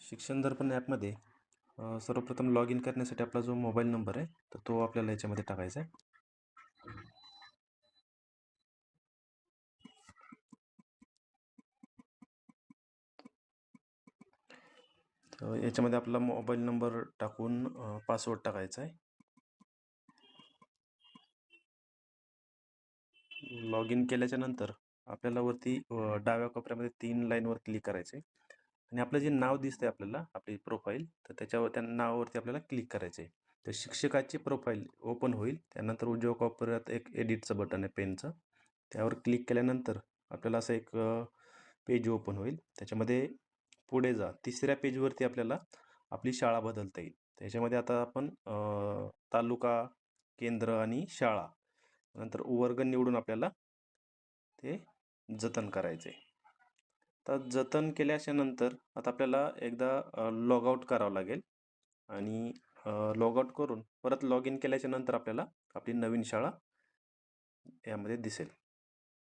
शिक्षण दर्पण ॲपमध्ये सर्वप्रथम लॉग इन करण्यासाठी आपला जो मोबाईल नंबर आहे तर तो आपल्याला याच्यामध्ये टाकायचा आहे. तर याच्यामध्ये आपला मोबाईल नंबर टाकून पासवर्ड टाकायचा आहे. लॉग इन केल्याच्या नंतर आपल्याला वरती डाव्या कोपऱ्यामध्ये 3 लाईनवर क्लिक करायचे आणि आपलं जे नाव दिसतंय आपल्याला आपली प्रोफाईल तर त्याच्यावर त्या नावावरती आपल्याला क्लिक करायचे. तर शिक्षकाची प्रोफाईल ओपन होईल. त्यानंतर उजव्या कोपऱ्यात एक एडिटचं बटन आहे पेनचं, त्यावर क्लिक केल्यानंतर आपल्याला असं एक पेज ओपन होईल. त्याच्यामध्ये पुढे जा, तिसऱ्या पेजवरती आपल्याला आपली शाळा बदलता येईल. त्याच्यामध्ये आता आपण तालुका, केंद्र आणि शाळा नंतर वर्ग निवडून आपल्याला ते जतन करायचे. तर जतन केल्याच्या नंतर आता आपल्याला एकदा लॉग आउट करावं लागेल आणि लॉग आउट करून परत लॉग इन केल्याच्या नंतर आपल्याला आपली नवीन शाळा यामध्ये दिसेल.